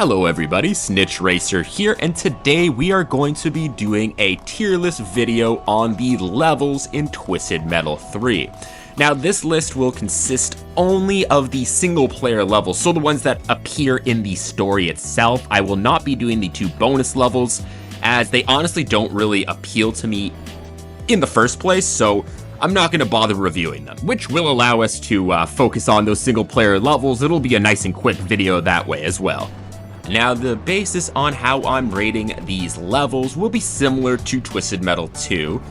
Hello everybody, Snitch Racer here, and today we are going to be doing a tier list video on the levels in Twisted Metal 3. Now this list will consist only of the single player levels, so the ones that appear in the story itself. I will not be doing the 2 bonus levels, as they honestly don't really appeal to me in the first place, so I'm not going to bother reviewing them, which will allow us to focus on those single player levels. It'll be a nice and quick video that way as well. Now, the basis on how I'm rating these levels will be similar to Twisted Metal 2.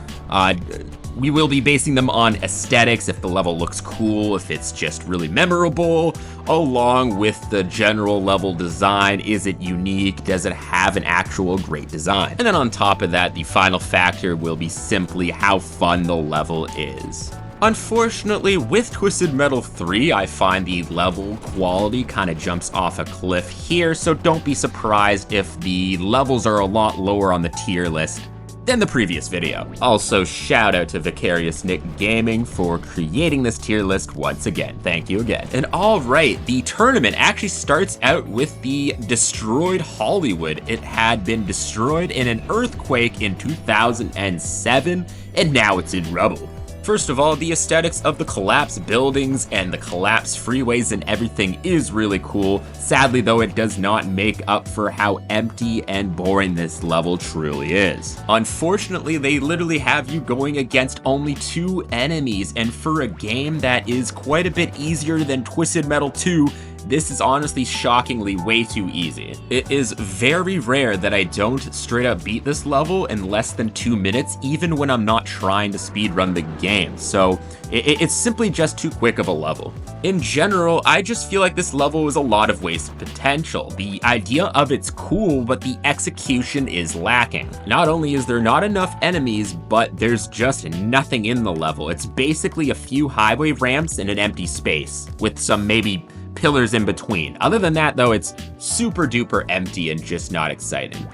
We will be basing them on aesthetics, if the level looks cool, if it's just really memorable, along with the general level design. Is it unique? Does it have an actual great design? And then on top of that, the final factor will be simply how fun the level is. Unfortunately, with Twisted Metal 3, I find the level quality kind of jumps off a cliff here, so don't be surprised if the levels are a lot lower on the tier list than the previous video. Also, shout out to Vicarious Nick Gaming for creating this tier list once again. Thank you again. And alright, the tournament actually starts out with the destroyed Hollywood. It had been destroyed in an earthquake in 2007, and now it's in rubble. First of all, the aesthetics of the collapsed buildings and the collapsed freeways and everything is really cool. Sadly though, it does not make up for how empty and boring this level truly is. Unfortunately, they literally have you going against only 2 enemies, and for a game that is quite a bit easier than Twisted Metal 2, this is honestly shockingly way too easy. It is very rare that I don't straight up beat this level in less than 2 minutes, even when I'm not trying to speedrun the game, so it's simply just too quick of a level. In general, I just feel like this level is a lot of wasted potential. The idea of it's cool, but the execution is lacking. Not only is there not enough enemies, but there's just nothing in the level. It's basically a few highway ramps in an empty space, with some maybe pillars in between. Other than that though, it's super duper empty and just not exciting.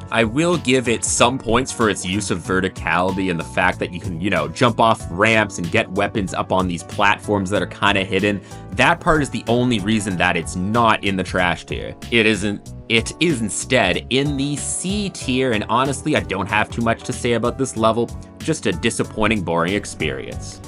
I will give it some points for its use of verticality and the fact that you can, jump off ramps and get weapons up on these platforms that are kind of hidden. That part is the only reason that it's not in the trash tier. It is instead in the C tier, and honestly, I don't have too much to say about this level. Just a disappointing, boring experience.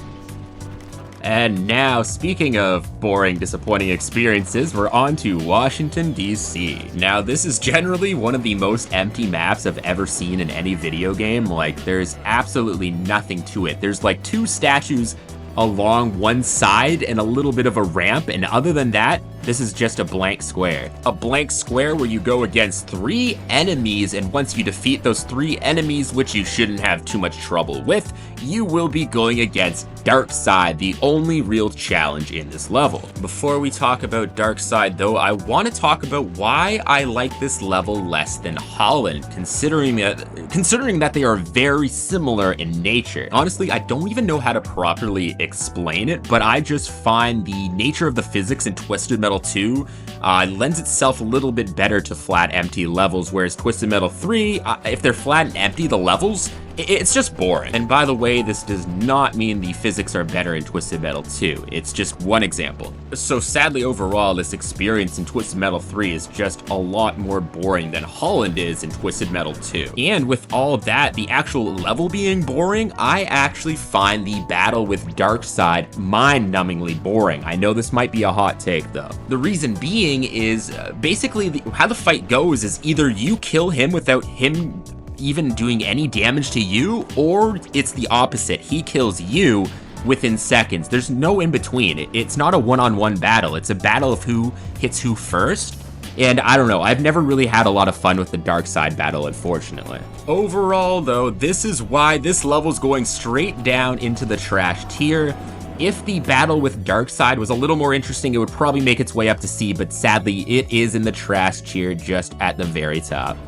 And now, speaking of boring, disappointing experiences, we're on to Washington, D.C. Now, this is generally one of the most empty maps I've ever seen in any video game. Like, there's absolutely nothing to it. There's like 2 statues along one side and a little bit of a ramp, and other than that, this is just a blank square. A blank square where you go against 3 enemies, and once you defeat those 3 enemies, which you shouldn't have too much trouble with, you will be going against Darkseid, the only real challenge in this level. Before we talk about Darkseid though, I want to talk about why I like this level less than Holland, considering that they are very similar in nature. Honestly, I don't even know how to properly explain it, but I just find the nature of the physics in Twisted Metal 2 lends itself a little bit better to flat, empty levels, whereas Twisted Metal 3, if they're flat and empty, the levels, it's just boring. And by the way, this does not mean the physics are better in Twisted Metal 2. It's just one example. So sadly, overall, this experience in Twisted Metal 3 is just a lot more boring than Holland is in Twisted Metal 2. And with all that, the actual level being boring, I actually find the battle with Darkseid mind-numbingly boring. I know this might be a hot take though. The reason being is basically how the fight goes is either you kill him without him even doing any damage to you, or it's the opposite. He kills you within seconds. There's no in between. It's not a one-on-one battle. It's a battle of who hits who first. And I don't know, I've never really had a lot of fun with the Darkseid battle, unfortunately. Overall though, this is why this level's going straight down into the trash tier. If the battle with Darkseid was a little more interesting, it would probably make its way up to C, but sadly it is in the trash tier just at the very top.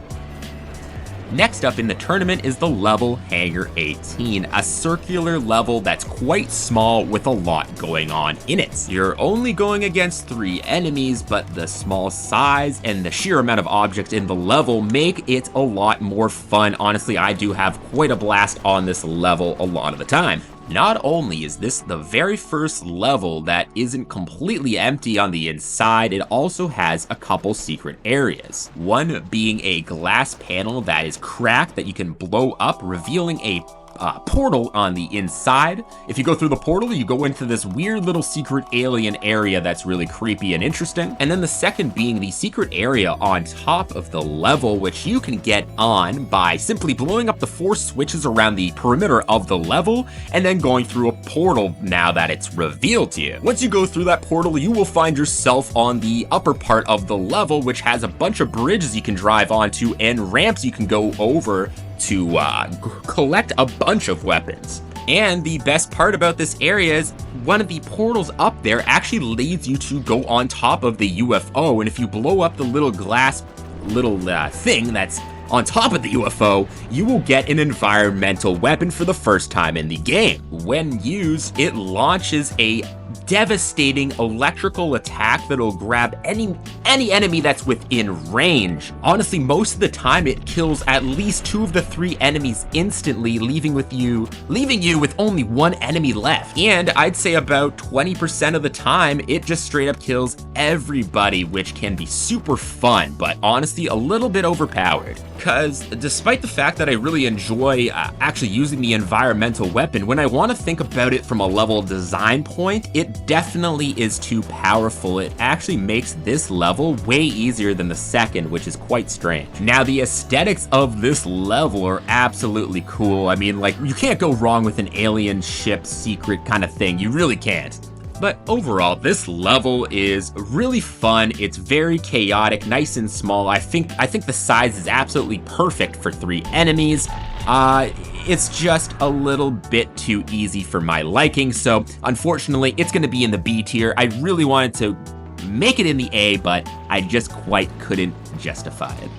Next up in the tournament is the level Hangar 18, a circular level that's quite small with a lot going on in it. You're only going against 3 enemies, but the small size and the sheer amount of objects in the level make it a lot more fun. Honestly, I do have quite a blast on this level a lot of the time. Not only is this the very first level that isn't completely empty on the inside, it also has a couple secret areas. One being a glass panel that is cracked that you can blow up, revealing a portal on the inside. If you go through the portal, you go into this weird little secret alien area that's really creepy and interesting. And then the second being the secret area on top of the level, which you can get on by simply blowing up the 4 switches around the perimeter of the level and then going through a portal now that it's revealed to you. Once you go through that portal, you will find yourself on the upper part of the level, which has a bunch of bridges you can drive onto and ramps you can go over to collect a bunch of weapons. And the best part about this area is one of the portals up there actually leads you to go on top of the UFO, and if you blow up the little glass thing that's on top of the UFO, you will get an environmental weapon for the first time in the game. When used, it launches a devastating electrical attack that'll grab any enemy that's within range. Honestly, most of the time it kills at least 2 of the 3 enemies instantly, leaving you with only 1 enemy left. And I'd say about 20% of the time, it just straight up kills everybody, which can be super fun, but honestly a little bit overpowered. Because despite the fact that I really enjoy actually using the environmental weapon, when I want to think about it from a level design point, it definitely is too powerful. It actually makes this level way easier than the second, which is quite strange. Now, the aesthetics of this level are absolutely cool. I mean, like, you can't go wrong with an alien ship secret kind of thing. You really can't. But overall, this level is really fun. It's very chaotic, nice and small. I think the size is absolutely perfect for 3 enemies. It's just a little bit too easy for my liking, so unfortunately, it's gonna be in the B tier. I really wanted to make it in the A, but I just quite couldn't justify it.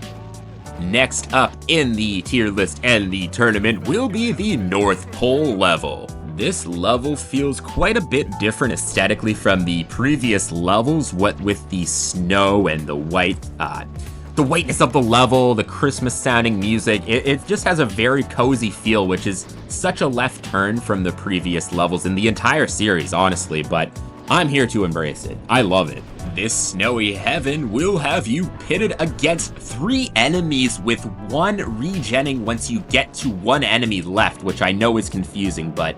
Next up in the tier list and the tournament will be the North Pole level. This level feels quite a bit different aesthetically from the previous levels, what with the snow and the whiteness of the level, the Christmas sounding music. It just has a very cozy feel, which is such a left turn from the previous levels in the entire series, honestly, but I'm here to embrace it. I love it. This snowy heaven will have you pitted against 3 enemies with 1 regenning once you get to 1 enemy left, which I know is confusing, but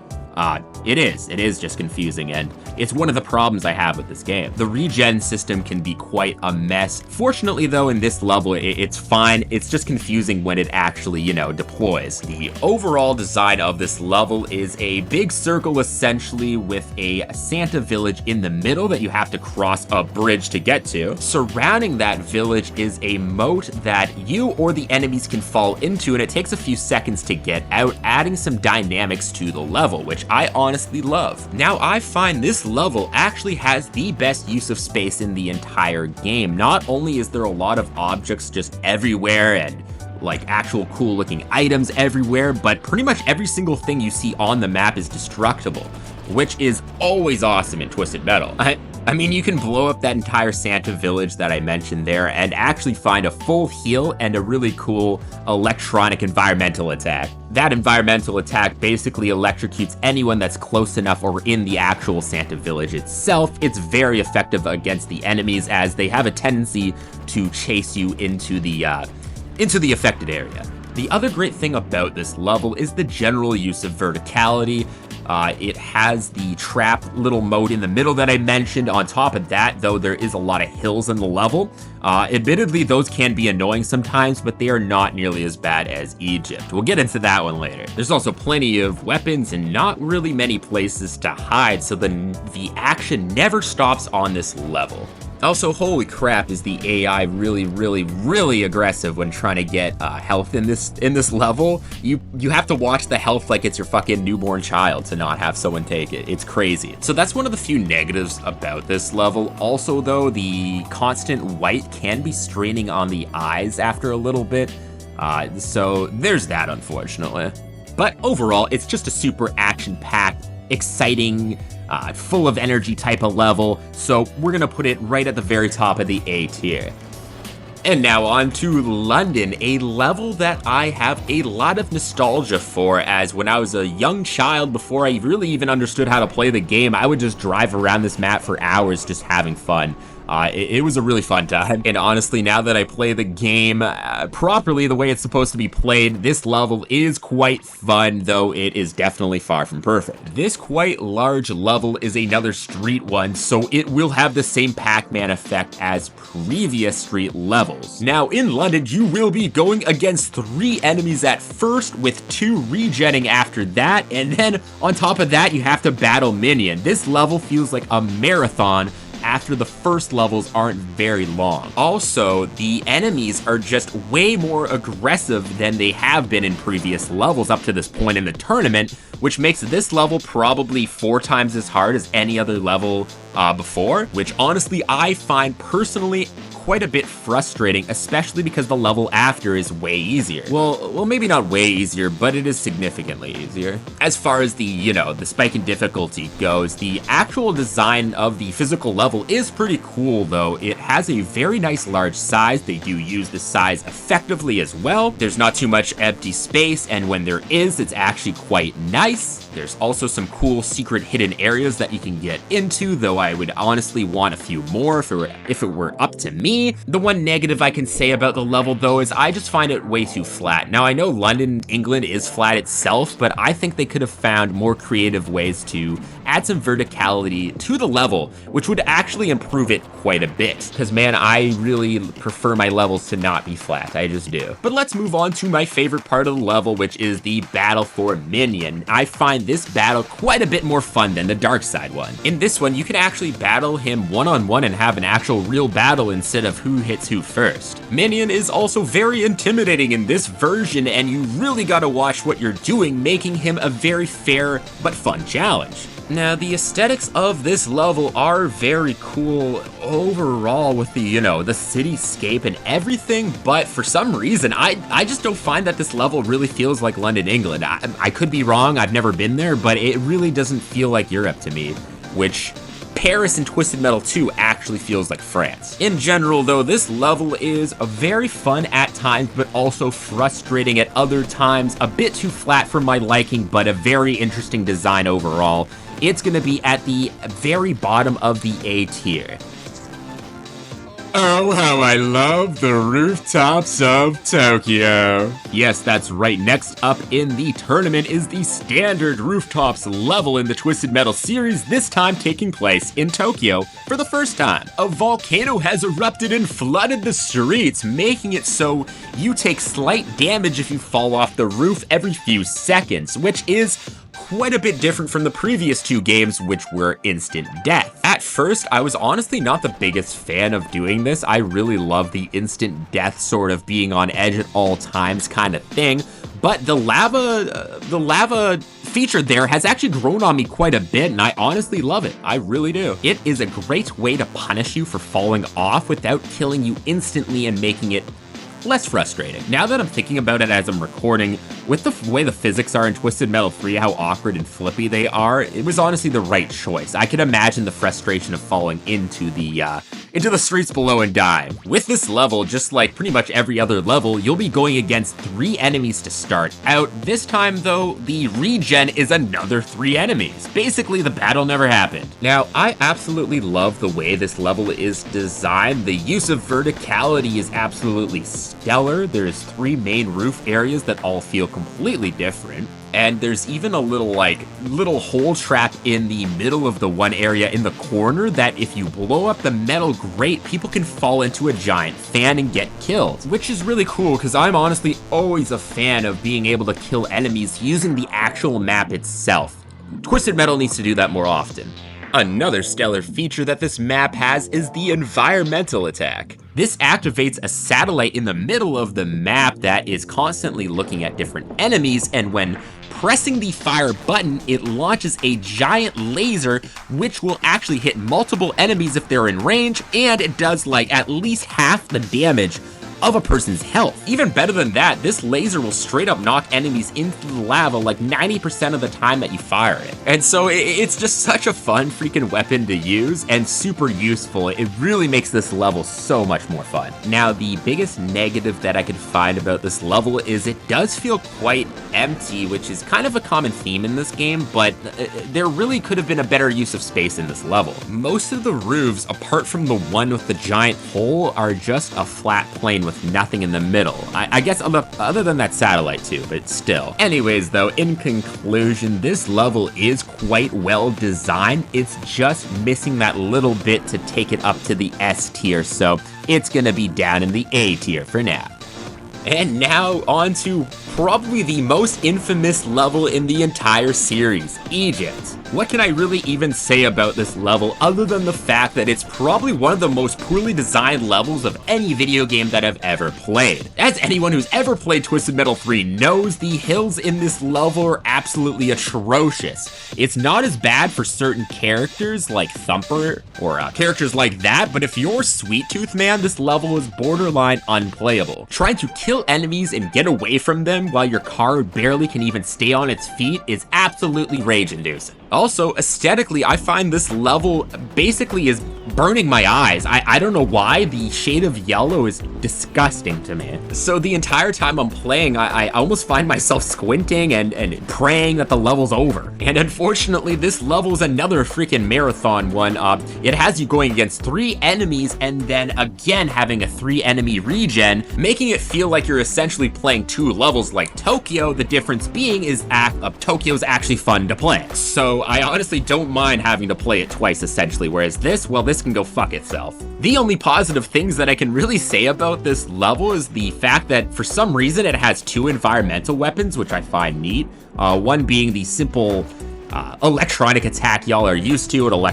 it is just confusing, and it's one of the problems I have with this game. The regen system can be quite a mess. Fortunately though, in this level, it's fine. It's just confusing when it actually, deploys. The overall design of this level is a big circle essentially with a Santa village in the middle that you have to cross a bridge to get to. Surrounding that village is a moat that you or the enemies can fall into, and it takes a few seconds to get out, adding some dynamics to the level, which I honestly love. Now, I find this level actually has the best use of space in the entire game. Not only is there a lot of objects just everywhere and like actual cool looking items everywhere, but pretty much every single thing you see on the map is destructible, which is always awesome in Twisted Metal. I mean, you can blow up that entire Santa village that I mentioned there and actually find a full heal and a really cool electronic environmental attack. That environmental attack basically electrocutes anyone that's close enough or in the actual Santa village itself. It's very effective against the enemies as they have a tendency to chase you into the affected area. The other great thing about this level is the general use of verticality. It has the trap little mode in the middle that I mentioned. On top of that, though, there is a lot of hills in the level. Admittedly, those can be annoying sometimes, but they are not nearly as bad as Egypt. We'll get into that one later. There's also plenty of weapons and not really many places to hide, so the action never stops on this level. Also, holy crap, is the AI really aggressive when trying to get health in this level. You have to watch the health like it's your fucking newborn child to not have someone take it. It's crazy. So that's one of the few negatives about this level. Also though, the constant white can be straining on the eyes after a little bit. So there's that, unfortunately. But overall, it's just a super action-packed, exciting, full of energy type of level, so we're gonna put it right at the very top of the A tier. And now on to London, a level that I have a lot of nostalgia for, as when I was a young child, before I really even understood how to play the game, I would just drive around this map for hours just having fun. It was a really fun time, and honestly, now that I play the game properly, the way it's supposed to be played, this level is quite fun, though it is definitely far from perfect. This quite large level is another street one, so it will have the same Pac-Man effect as previous street levels. Now, in London, you will be going against 3 enemies at first, with 2 regenning after that, and then on top of that, you have to battle Minion. This level feels like a marathon after the first levels aren't very long. Also, the enemies are just way more aggressive than they have been in previous levels up to this point in the tournament, which makes this level probably 4 times as hard as any other level before, which honestly I find personally quite a bit frustrating, especially because the level after is way easier. Well, maybe not way easier, but it is significantly easier. As far as the, the spike in difficulty goes, the actual design of the physical level is pretty cool, though. It has a very nice large size. They do use the size effectively as well. There's not too much empty space, and when there is, it's actually quite nice. There's also some cool secret hidden areas that you can get into, though I would honestly want a few more if it were up to me. The one negative I can say about the level, though, is I just find it way too flat. Now, I know London, England is flat itself, but I think they could have found more creative ways to add some verticality to the level, which would actually improve it quite a bit. Because, man, I really prefer my levels to not be flat. I just do. But let's move on to my favorite part of the level, which is the battle for Minion. I find this battle quite a bit more fun than the dark side one. In this one, you can actually battle him one-on-one and have an actual real battle instead of who hits who first. Minion is also very intimidating in this version, and you really gotta watch what you're doing, making him a very fair but fun challenge. Now, the aesthetics of this level are very cool overall with the, the cityscape and everything, but for some reason, I just don't find that this level really feels like London, England. I could be wrong, I've never been there, but it really doesn't feel like Europe to me, which Paris in Twisted Metal 2 actually feels like France. In general, though, this level is very fun at times, but also frustrating at other times, a bit too flat for my liking, but a very interesting design overall. It's gonna be at the very bottom of the A tier. Oh, how I love the rooftops of Tokyo. Yes, that's right. Next up in the tournament is the standard rooftops level in the Twisted Metal series, this time taking place in Tokyo for the first time. A volcano has erupted and flooded the streets, making it so you take slight damage if you fall off the roof every few seconds, which is quite a bit different from the previous 2 games, which were instant death. At first, I was honestly not the biggest fan of doing this. I really love the instant death sort of being on edge at all times kind of thing, but the lava feature there has actually grown on me quite a bit, and I honestly love it. I really do. It is a great way to punish you for falling off without killing you instantly and making it less frustrating. Now that I'm thinking about it as I'm recording, with the way the physics are in Twisted Metal 3, how awkward and flippy they are, it was honestly the right choice. I can imagine the frustration of falling into the streets below and dying. With this level, just like pretty much every other level, you'll be going against 3 enemies to start out. This time, though, the regen is another 3 enemies. Basically, the battle never happened. Now, I absolutely love the way this level is designed. The use of verticality is absolutely stellar. There's 3 main roof areas that all feel completely different. And there's even a little hole trap in the middle of the one area in the corner that if you blow up the metal grate, people can fall into a giant fan and get killed, which is really cool because I'm honestly always a fan of being able to kill enemies using the actual map itself. Twisted Metal needs to do that more often. Another stellar feature that this map has is the environmental attack. This activates a satellite in the middle of the map that is constantly looking at different enemies, and when pressing the fire button, it launches a giant laser which will actually hit multiple enemies if they're in range, and it does like at least half the damage of a person's health. Even better than that, this laser will straight up knock enemies into the lava like 90% of the time that you fire it. And so it's just such a fun freaking weapon to use and super useful. It really makes this level so much more fun. Now, the biggest negative that I could find about this level is it does feel quite empty, which is kind of a common theme in this game, but there really could have been a better use of space in this level. Most of the roofs, apart from the one with the giant hole, are just a flat plane with nothing in the middle. I guess other than that satellite too, but still. Anyways though, in conclusion, this level is quite well designed. It's just missing that little bit to take it up to the S tier, so it's gonna be down in the A tier for now. And now on to probably the most infamous level in the entire series, Egypt. What can I really even say about this level other than the fact that it's probably one of the most poorly designed levels of any video game that I've ever played. As anyone who's ever played Twisted Metal 3 knows, the hills in this level are absolutely atrocious. It's not as bad for certain characters like Thumper or characters like that, but if you're Sweet Tooth Man, this level is borderline unplayable. Trying to kill enemies and get away from them while your car barely can even stay on its feet is absolutely rage-inducing. Also, aesthetically, I find this level basically is burning my eyes. I don't know why. The shade of yellow is disgusting to me. So the entire time I'm playing, I almost find myself squinting and praying that the level's over. And unfortunately, this level is another freaking marathon one. It has you going against 3 enemies and then again having a 3 enemy regen, making it feel like you're essentially playing 2 levels like Tokyo. The difference being is Tokyo's actually fun to play. So I honestly don't mind having to play it twice essentially, whereas this, well, this can go fuck itself. The only positive things that I can really say about this level is the fact that for some reason it has 2 environmental weapons, which I find neat. One being the simple electronic attack y'all are used to. It'll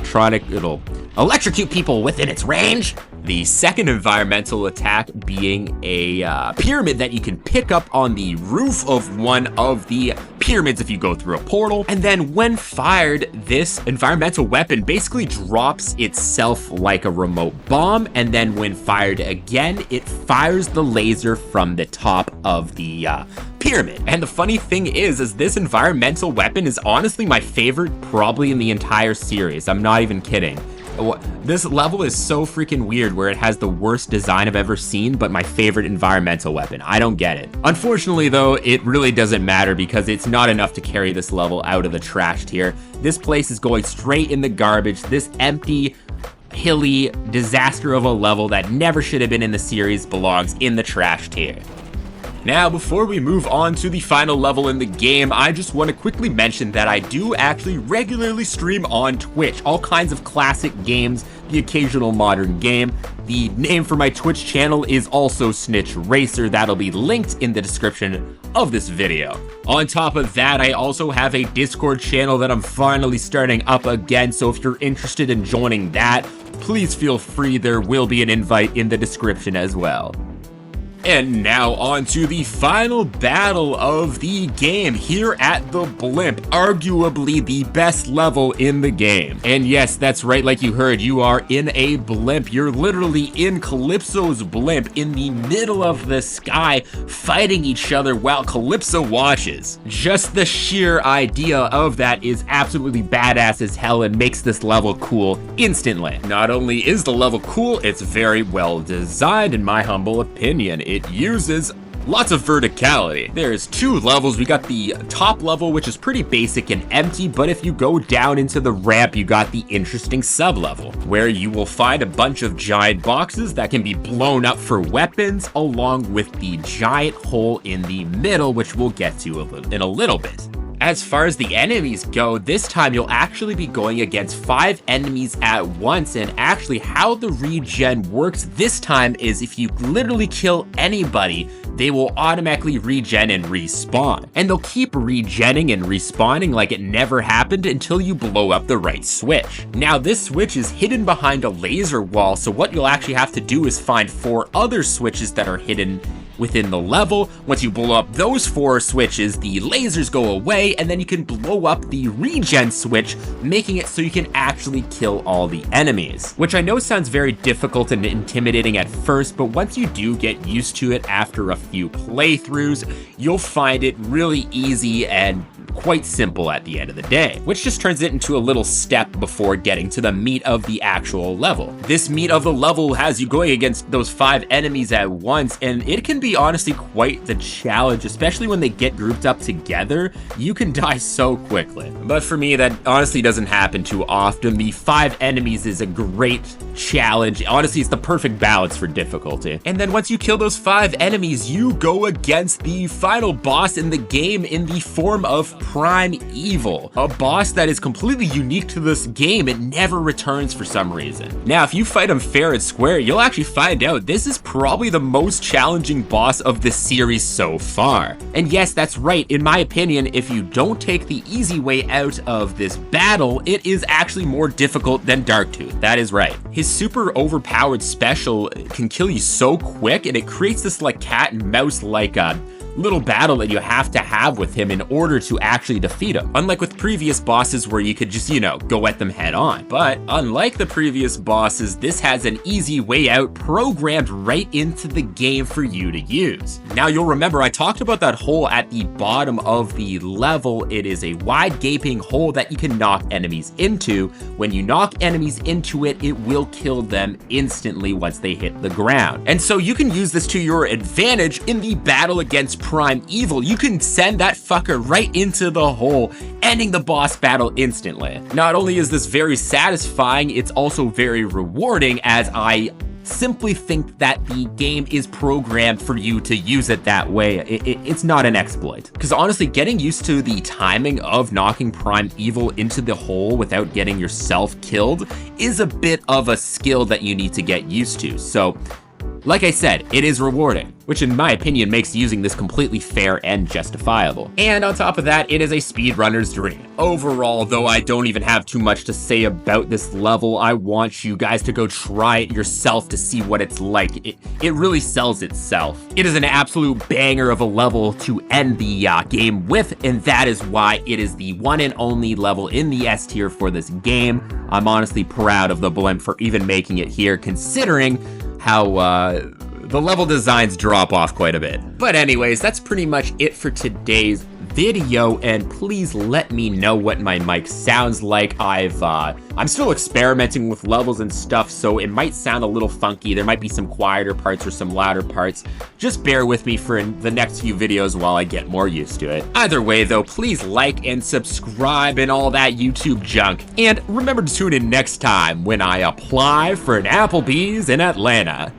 electrocute people within its range. The second environmental attack being a pyramid that you can pick up on the roof of one of the pyramids if you go through a portal. And then when fired, this environmental weapon basically drops itself like a remote bomb. And then when fired again, it fires the laser from the top of the pyramid. And the funny thing is this environmental weapon is honestly my favorite probably in the entire series. I'm not even kidding. This level is so freaking weird where it has the worst design I've ever seen, but my favorite environmental weapon. I don't get it. Unfortunately though, it really doesn't matter because it's not enough to carry this level out of the trash tier. This place is going straight in the garbage. This empty, hilly disaster of a level that never should have been in the series belongs in the trash tier. Now, before we move on to the final level in the game, I just want to quickly mention that I do actually regularly stream on Twitch, all kinds of classic games, the occasional modern game. The name for my Twitch channel is also Snitch Racer. That'll be linked in the description of this video. On top of that, I also have a Discord channel that I'm finally starting up again, so if you're interested in joining that, please feel free. There will be an invite in the description as well. And now on to the final battle of the game here at the Blimp, arguably the best level in the game. And yes, that's right, like you heard, you are in a blimp. You're literally in Calypso's blimp in the middle of the sky fighting each other while Calypso watches. Just the sheer idea of that is absolutely badass as hell and makes this level cool instantly. Not only is the level cool, it's very well designed in my humble opinion. It uses lots of verticality. There's 2 levels. We got the top level, which is pretty basic and empty, but if you go down into the ramp, you got the interesting sub-level, where you will find a bunch of giant boxes that can be blown up for weapons, along with the giant hole in the middle, which we'll get to in a little bit. As far as the enemies go, this time you'll actually be going against 5 enemies at once, and actually how the regen works this time is if you literally kill anybody, they will automatically regen and respawn. And they'll keep regenning and respawning like it never happened until you blow up the right switch. Now this switch is hidden behind a laser wall, so what you'll actually have to do is find 4 other switches that are hidden within the level. Once you blow up those 4 switches, the lasers go away, and then you can blow up the regen switch, making it so you can actually kill all the enemies. Which I know sounds very difficult and intimidating at first, but once you do get used to it after a few playthroughs, you'll find it really easy and quite simple at the end of the day, which just turns it into a little step before getting to the meat of the actual level. This meat of the level has you going against those 5 enemies at once, and it can be honestly quite the challenge, especially when they get grouped up together. You can die so quickly. But for me, that honestly doesn't happen too often. The 5 enemies is a great challenge. Honestly, it's the perfect balance for difficulty. And then once you kill those 5 enemies, you go against the final boss in the game in the form of Prime Evil, a boss that is completely unique to this game. It never returns for some reason. Now, if you fight him fair and square, you'll actually find out this is probably the most challenging boss of the series so far. And yes, that's right. In my opinion, if you don't take the easy way out of this battle, it is actually more difficult than Darktooth. That is right. His super overpowered special can kill you so quick, and it creates this like cat and mouse like little battle that you have to have with him in order to actually defeat him. Unlike with previous bosses where you could just, go at them head on. But unlike the previous bosses, this has an easy way out programmed right into the game for you to use. Now you'll remember I talked about that hole at the bottom of the level. It is a wide gaping hole that you can knock enemies into. When you knock enemies into it, it will kill them instantly once they hit the ground. And so you can use this to your advantage in the battle against Prime Evil. You can send that fucker right into the hole, ending the boss battle instantly. Not only is this very satisfying, it's also very rewarding, as I simply think that the game is programmed for you to use it that way. It's not an exploit. Because honestly, getting used to the timing of knocking Prime Evil into the hole without getting yourself killed is a bit of a skill that you need to get used to. So, like I said, it is rewarding, which in my opinion makes using this completely fair and justifiable. And on top of that, it is a speedrunner's dream. Overall, though I don't even have too much to say about this level, I want you guys to go try it yourself to see what it's like. It really sells itself. It is an absolute banger of a level to end the game with, and that is why it is the one and only level in the S tier for this game. I'm honestly proud of the Blimp for even making it here, considering how the level designs drop off quite a bit. But anyways, that's pretty much it for today's video, and please let me know what my mic sounds like. I'm still experimenting with levels and stuff, so it might sound a little funky. There might be some quieter parts or some louder parts. Just bear with me for the next few videos while I get more used to it. Either way though, please like and subscribe and all that YouTube junk. And remember to tune in next time when I apply for an Applebee's in Atlanta.